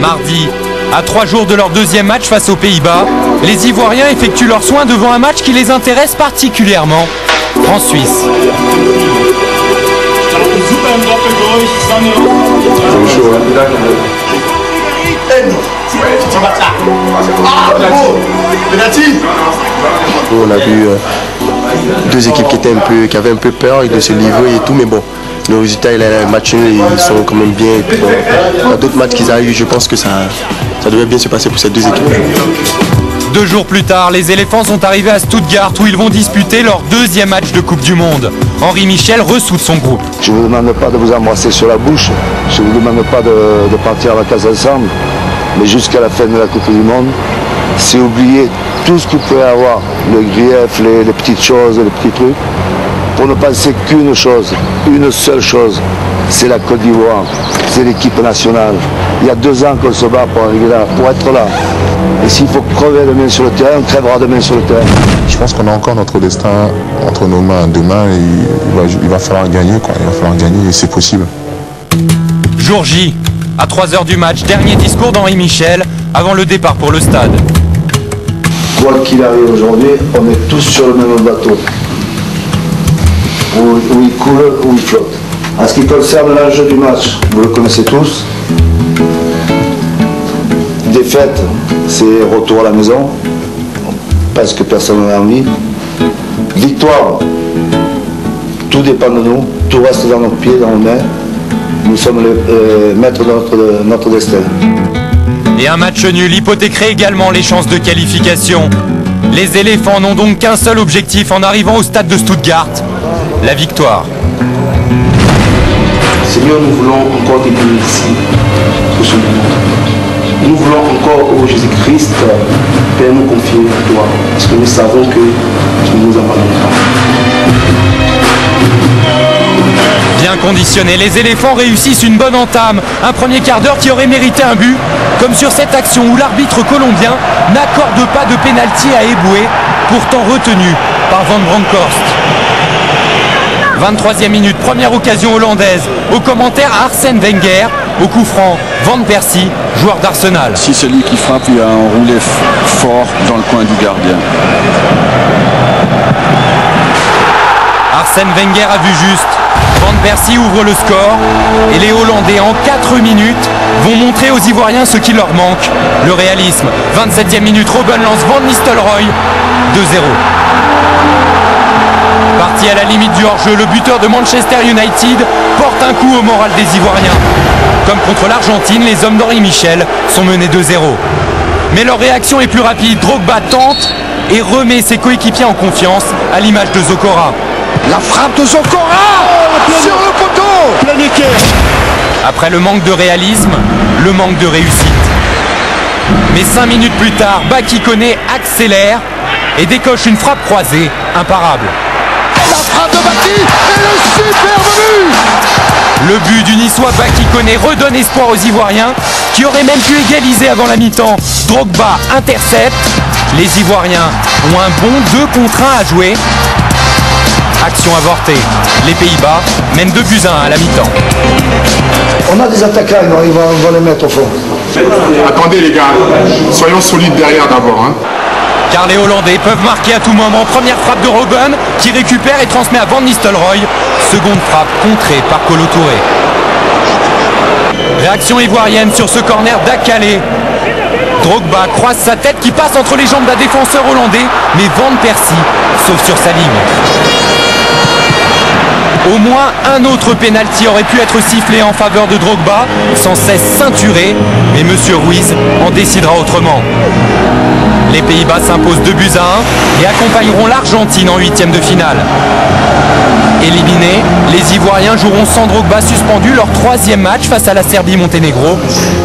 Mardi, à 3 jours de leur deuxième match face aux Pays-Bas, les Ivoiriens effectuent leurs soins devant un match qui les intéresse particulièrement, France-Suisse. On a vu deux équipes qui avaient un peu peur de se livrer et tout, mais bon. Le résultat, il a un match nul, ils sont quand même bien. Puis bon, il y a d'autres matchs qui arrivent, je pense que ça devait bien se passer pour ces deux équipes. 2 jours plus tard, les éléphants sont arrivés à Stuttgart où ils vont disputer leur deuxième match de Coupe du Monde. Henri Michel ressoude son groupe. Je ne vous demande pas de vous embrasser sur la bouche, je ne vous demande pas de partir à la case ensemble, mais jusqu'à la fin de la Coupe du Monde, c'est oublier tout ce que vous pouvez avoir, le grief, les petites choses, les petits trucs, pour ne penser qu'une chose, une seule chose, c'est la Côte d'Ivoire, c'est l'équipe nationale. Il y a 2 ans qu'on se bat pour arriver là, pour être là. Et s'il faut crever demain sur le terrain, on crèvera demain sur le terrain. Je pense qu'on a encore notre destin entre nos mains. Demain, il va falloir gagner, quoi. Il va falloir gagner et c'est possible. Jour J, à 3 heures du match, dernier discours d'Henri Michel avant le départ pour le stade. Quoi qu'il arrive aujourd'hui, on est tous sur le même bateau. Où il coule, où il flotte. En ce qui concerne l'enjeu du match, vous le connaissez tous. Défaite, c'est retour à la maison, parce que personne n'a envie. Victoire, tout dépend de nous, tout reste dans nos pieds, dans nos mains. Nous sommes les maîtres de notre destin. Et un match nul hypothéquerait également les chances de qualification. Les éléphants n'ont donc qu'un seul objectif en arrivant au stade de Stuttgart, la victoire. Seigneur, nous voulons encore te bénir ici, pour ce moment. Nous voulons encore, ô Jésus-Christ, Père, nous confier à toi, parce que nous savons que tu ne nous abandonnes pas. Bien conditionnés, les éléphants réussissent une bonne entame. Un premier quart d'heure qui aurait mérité un but, comme sur cette action où l'arbitre colombien n'accorde pas de pénalty à Eboué, pourtant retenu par Van Bronckhorst. 23e minute, première occasion hollandaise. Au commentaire, Arsène Wenger. Au coup franc, Van Persie, joueur d'Arsenal. Si celui qui frappe, il a enroulé fort dans le coin du gardien. Arsène Wenger a vu juste. Van Persie ouvre le score et les Hollandais en 4 minutes vont montrer aux Ivoiriens ce qui leur manque, le réalisme. 27e minute, Robben lance Van Nistelrooy, 2-0. Parti à la limite du hors-jeu, le buteur de Manchester United porte un coup au moral des Ivoiriens. Comme contre l'Argentine, les hommes d'Henri Michel sont menés 2-0. Mais leur réaction est plus rapide. Drogba tente et remet ses coéquipiers en confiance à l'image de Zokora. La frappe de Zokora sur le poteau. Planiqué. Après le manque de réalisme, le manque de réussite. Mais 5 minutes plus tard, Baki Koné accélère et décoche une frappe croisée imparable. La frappe de Baki et le superbe but. Le but du Niçois Baki Koné redonne espoir aux Ivoiriens qui auraient même pu égaliser avant la mi-temps. Drogba intercepte. Les Ivoiriens ont un bon 2 contre 1 à jouer. Action avortée. Les Pays-Bas mènent 2-1 à la mi-temps. On a des attaquants, on va les mettre au fond. Attendez les gars, soyons solides derrière d'abord. Hein. Car les Hollandais peuvent marquer à tout moment. Première frappe de Robben qui récupère et transmet à Van Nistelrooy. Seconde frappe contrée par Kolo Touré. Réaction ivoirienne sur ce corner d'Akale. Drogba croise sa tête qui passe entre les jambes d'un défenseur hollandais, mais Van Persie sauve sur sa ligne. Au moins un autre pénalty aurait pu être sifflé en faveur de Drogba, sans cesse ceinturé, mais Monsieur Ruiz en décidera autrement. Les Pays-Bas s'imposent 2-1 et accompagneront l'Argentine en 8e de finale. Éliminés, les Ivoiriens joueront sans Drogba suspendu leur 3e match face à la Serbie-Monténégro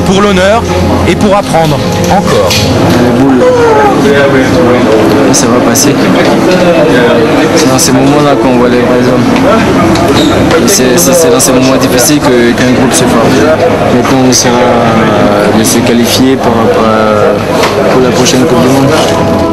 pour l'honneur et pour apprendre encore. Les boules, ça va passer. C'est dans ces moments-là qu'on voit les vrais hommes. C'est dans ces moments difficiles qu'un groupe se forme. Maintenant, on essaiera de se qualifier pour la prochaine Coupe du Monde.